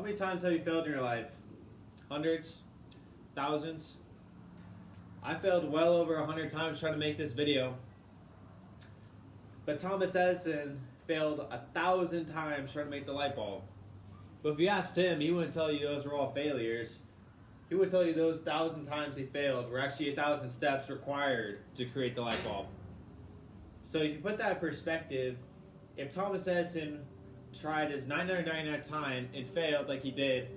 How many times have you failed in your life? Hundreds? Thousands? I failed well over 100 times trying to make this video. But Thomas Edison failed 1,000 times trying to make the light bulb. But if you asked him, he wouldn't tell you those were all failures. He would tell you those 1,000 times he failed were actually 1,000 steps required to create the light bulb. So if you put that in perspective, if Thomas Edison tried his 999th time and failed like he did,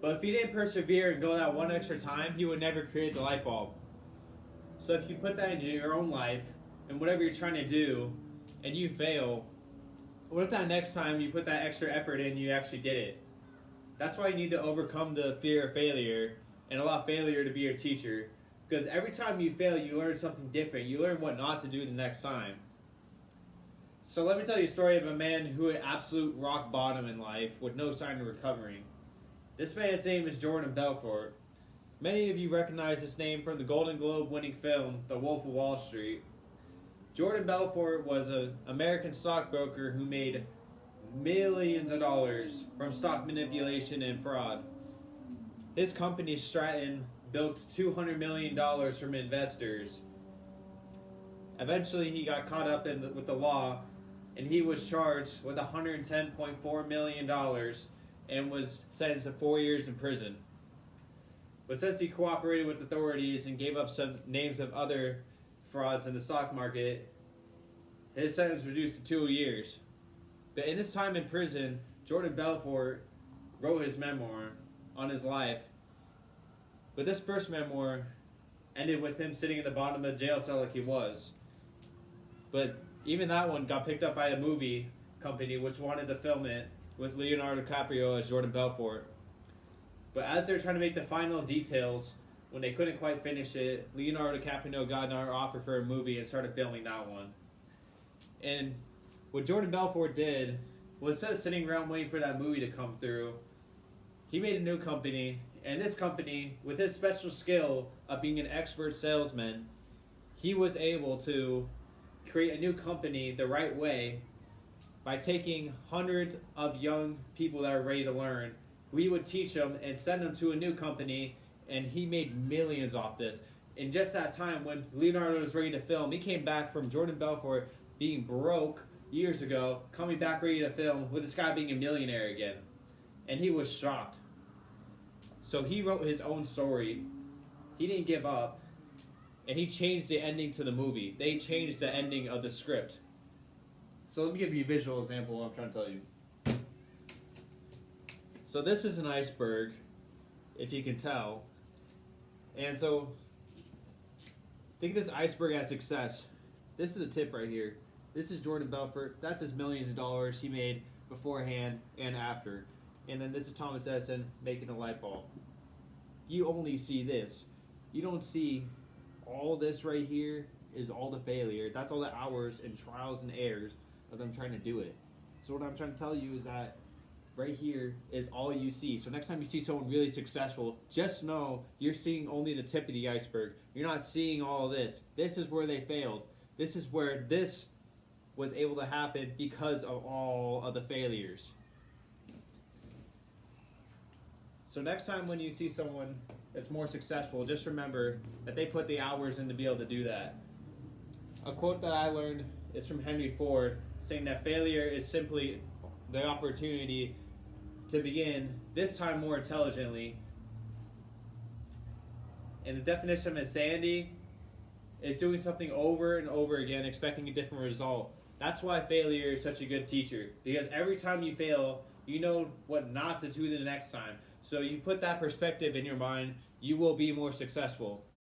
but if he didn't persevere and go that one extra time, he would never create the light bulb. So if you put that into your own life and whatever you're trying to do and you fail, what if that next time you put that extra effort in, you actually did it? That's why you need to overcome the fear of failure and allow failure to be your teacher. Because every time you fail, you learn something different. You learn what not to do the next time. So let me tell you a story of a man who had absolute rock bottom in life with no sign of recovering. This man's name is Jordan Belfort. Many of you recognize this name from the Golden Globe winning film, The Wolf of Wall Street. Jordan Belfort was an American stockbroker who made millions of dollars from stock manipulation and fraud. His company, Stratton, built $200 million from investors. Eventually, he got caught up with the law, and he was charged with $110.4 million and was sentenced to 4 years in prison. But since he cooperated with authorities and gave up some names of other frauds in the stock market, his sentence was reduced to 2 years. But in this time in prison, Jordan Belfort wrote his memoir on his life. But this first memoir ended with him sitting in the bottom of the jail cell like he was. But even that one got picked up by a movie company which wanted to film it with Leonardo DiCaprio as Jordan Belfort. But as they're trying to make the final details, when they couldn't quite finish it, Leonardo DiCaprio got another offer for a movie and started filming that one. And what Jordan Belfort did was, instead of sitting around waiting for that movie to come through, he made a new company. And this company, with his special skill of being an expert salesman, he was able to create a new company the right way by taking hundreds of young people that are ready to learn. We would teach them and send them to a new company, and he made millions off this. In just that time, when Leonardo was ready to film, he came back from Jordan Belfort being broke years ago, coming back ready to film, with this guy being a millionaire again. And he was shocked. So he wrote his own story. He didn't give up. And he changed the ending to the movie. They changed the ending of the script. So let me give you a visual example of what I'm trying to tell you. So this is an iceberg, if you can tell. And so think of this iceberg as success. This is a tip right here. This is Jordan Belfort. That's his millions of dollars he made beforehand and after. And then this is Thomas Edison making a light bulb. You only see this. You don't see all this right here is all the failure. That's all the hours and trials and errors of them trying to do it. So what I'm trying to tell you is that right here is all you see. So next time you see someone really successful, just know you're seeing only the tip of the iceberg. You're not seeing all this. This is where they failed. This is where this was able to happen because of all of the failures. So next time when you see someone that's more successful, just remember that they put the hours in to be able to do that. A quote that I learned is from Henry Ford, saying that failure is simply the opportunity to begin, this time more intelligently. And the definition of insanity is doing something over and over again, expecting a different result. That's why failure is such a good teacher, because every time you fail, you know what not to do the next time. So you put that perspective in your mind, you will be more successful.